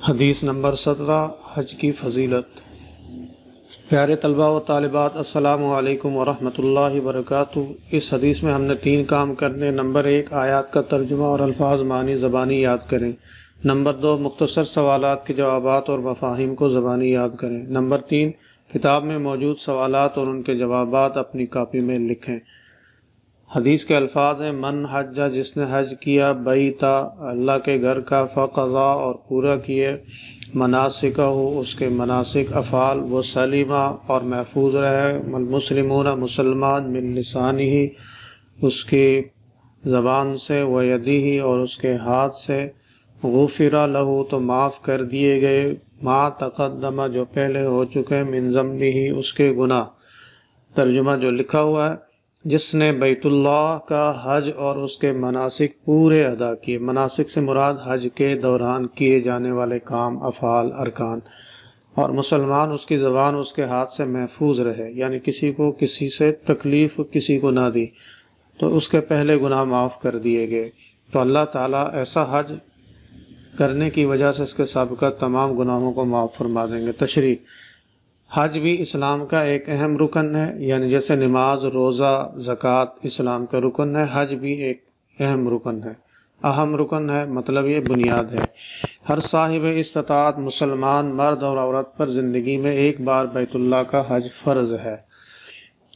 حدیث نمبر 17 حج کی فضیلت۔ پیارے طلباء و طالبات، السلام علیکم ورحمۃ اللہ وبرکاتہ۔ اس حدیث میں ہم نے 3 کام کرنے۔ نمبر 1، آیات کا ترجمہ اور الفاظ معنی زبانی یاد کریں۔ نمبر 2، مختصر سوالات کے جوابات اور مفاہیم کو زبانی یاد کریں۔ نمبر 3، کتاب میں موجود سوالات اور ان کے جوابات اپنی کاپی میں لکھیں۔ حدیث کے الفاظ ہیں: من حج، جس نے حج کیا، بیتا، اللہ کے گھر کا، فقضا، اور پورا کیے، مناسکہ، اس کے مناسک افعال، وہ سلیمہ، اور محفوظ رہے، المسلمون، مسلمان، من لسانہ، اس کی زبان سے، و یدہ، اور اس کے ہاتھ سے، غفر لہ، تو معاف کر دیے گئے، ما تقدم، جو پہلے ہو چکے، من ذنبہ، اس کے گناہ۔ ترجمہ جو لکھا ہوا ہے: جس نے بیت اللہ کا حج اور اس کے مناسک پورے ادا کیے۔ مناسک سے مراد حج کے دوران کیے جانے والے کام، افعال، ارکان، اور مسلمان، اس کی زبان اس کے ہاتھ سے محفوظ رہے، یعنی کسی کو کسی سے تکلیف کسی کو نہ دی، تو اس کے پہلے گناہ معاف کر دیے گئے۔ تو اللہ تعالیٰ ایسا حج کرنے کی وجہ سے اس کے سابقہ تمام گناہوں کو معاف فرما دیں گے۔ تشریح: حج بھی اسلام کا ایک اہم رکن ہے، یعنی جیسے نماز، روزہ، زکوٰۃ اسلام کا رکن ہے، حج بھی ایک اہم رکن ہے، اہم رکن ہے، مطلب یہ بنیاد ہے۔ ہر صاحب استطاعت مسلمان مرد اور عورت پر زندگی میں ایک بار بیت اللہ کا حج فرض ہے۔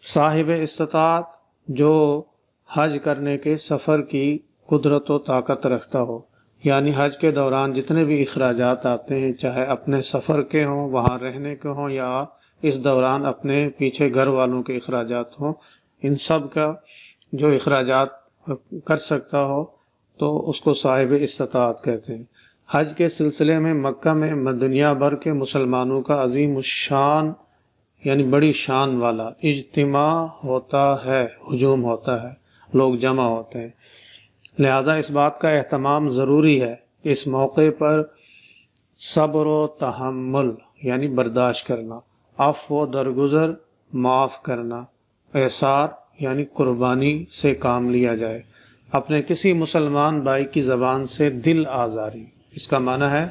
صاحب استطاعت جو حج کرنے کے سفر کی قدرت و طاقت رکھتا ہو، یعنی حج کے دوران جتنے بھی اخراجات آتے ہیں، چاہے اپنے سفر کے ہوں، وہاں رہنے کے ہوں، یا اس دوران اپنے پیچھے گھر والوں کے اخراجات ہوں، ان سب کا جو اخراجات کر سکتا ہو تو اس کو صاحب استطاعت کہتے ہیں۔ حج کے سلسلے میں مکہ میں دنیا بھر کے مسلمانوں کا عظیم الشان، یعنی بڑی شان والا اجتماع ہوتا ہے، ہجوم ہوتا ہے، لوگ جمع ہوتے ہیں۔ لہذا اس بات کا اہتمام ضروری ہے کہ اس موقع پر صبر و تحمل، یعنی برداشت کرنا، عفو و درگزر، معاف کرنا، اعصار، یعنی قربانی سے کام لیا جائے۔ اپنے کسی مسلمان بھائی کی زبان سے دل آزاری، اس کا معنی ہے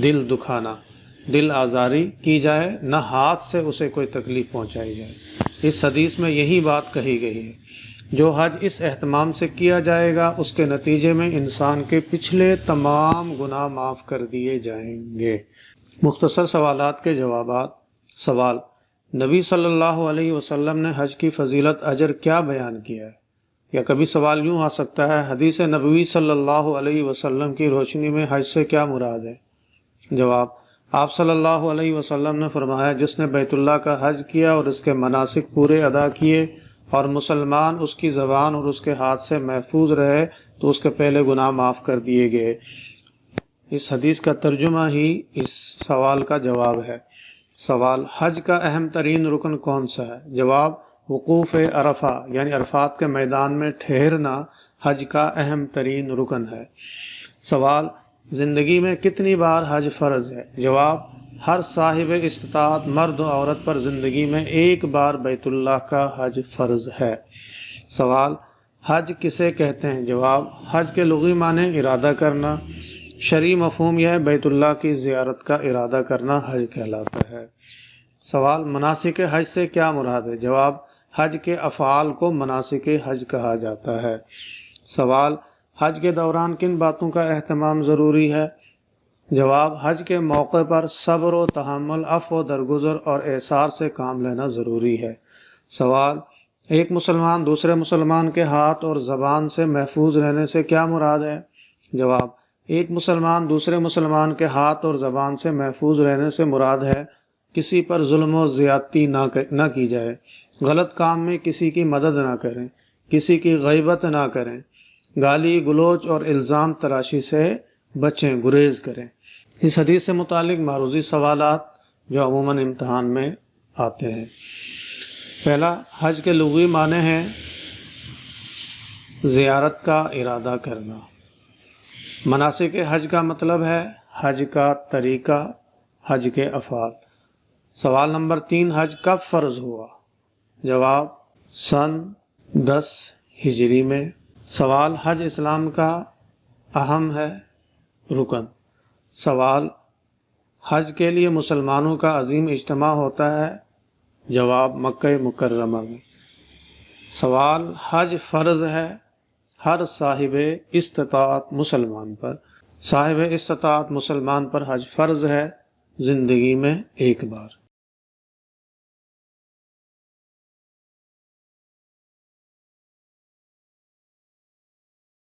دل دکھانا، دل آزاری کی جائے، نہ ہاتھ سے اسے کوئی تکلیف پہنچائی جائے۔ اس حدیث میں یہی بات کہی گئی ہے۔ جو حج اس اہتمام سے کیا جائے گا، اس کے نتیجے میں انسان کے پچھلے تمام گناہ معاف کر دیے جائیں گے۔ مختصر سوالات کے جوابات۔ سوال: نبی صلی اللہ علیہ وسلم نے حج کی فضیلت، اجر کیا بیان کیا ہے؟ یا کبھی سوال یوں آ سکتا ہے: حدیث نبوی صلی اللہ علیہ وسلم کی روشنی میں حج سے کیا مراد ہے؟ جواب: آپ صلی اللہ علیہ وسلم نے فرمایا: جس نے بیت اللہ کا حج کیا اور اس کے مناسک پورے ادا کیے، اور مسلمان اس کی زبان اور اس کے ہاتھ سے محفوظ رہے، تو اس کے پہلے گناہ معاف کر دیے گئے۔ اس حدیث کا ترجمہ ہی اس سوال کا جواب ہے۔ سوال: حج کا اہم ترین رکن کون سا ہے؟ جواب: وقوف عرفہ، یعنی عرفات کے میدان میں ٹھہرنا حج کا اہم ترین رکن ہے۔ سوال: زندگی میں کتنی بار حج فرض ہے؟ جواب: ہر صاحب استطاعت مرد و عورت پر زندگی میں ایک بار بیت اللہ کا حج فرض ہے۔ سوال: حج کسے کہتے ہیں؟ جواب: حج کے لغوی معنی ارادہ کرنا، شرعی مفہوم یہ ہے بیت اللہ کی زیارت کا ارادہ کرنا حج کہلاتا ہے۔ سوال: مناسک حج سے کیا مراد ہے؟ جواب: حج کے افعال کو مناسک حج کہا جاتا ہے۔ سوال: حج کے دوران کن باتوں کا اہتمام ضروری ہے؟ جواب: حج کے موقع پر صبر و تحمل، عفو و درگزر اور اعصار سے کام لینا ضروری ہے۔ سوال: ایک مسلمان دوسرے مسلمان کے ہاتھ اور زبان سے محفوظ رہنے سے کیا مراد ہے؟ جواب: ایک مسلمان دوسرے مسلمان کے ہاتھ اور زبان سے محفوظ رہنے سے مراد ہے کسی پر ظلم و زیادتی نہ کی جائے، غلط کام میں کسی کی مدد نہ کریں، کسی کی غیبت نہ کریں، گالی گلوچ اور الزام تراشی سے بچیں، گریز کریں۔ اس حدیث سے متعلق معروضی سوالات جو عموماً امتحان میں آتے ہیں۔ پہلا، حج کے لغوی معنی ہیں زیارت کا ارادہ کرنا۔ مناسک حج کا مطلب ہے حج کا طریقہ، حج کے افعال۔ سوال نمبر 3، حج کب فرض ہوا؟ جواب: سن 10 ہجری میں۔ سوال: حج اسلام کا اہم ہے رکن؟ سوال: حج کے لیے مسلمانوں کا عظیم اجتماع ہوتا ہے؟ جواب: مکہ مکرمہ میں۔ سوال: حج فرض ہے ہر صاحب استطاعت مسلمان پر؟ صاحب استطاعت مسلمان پر حج فرض ہے زندگی میں ایک بار۔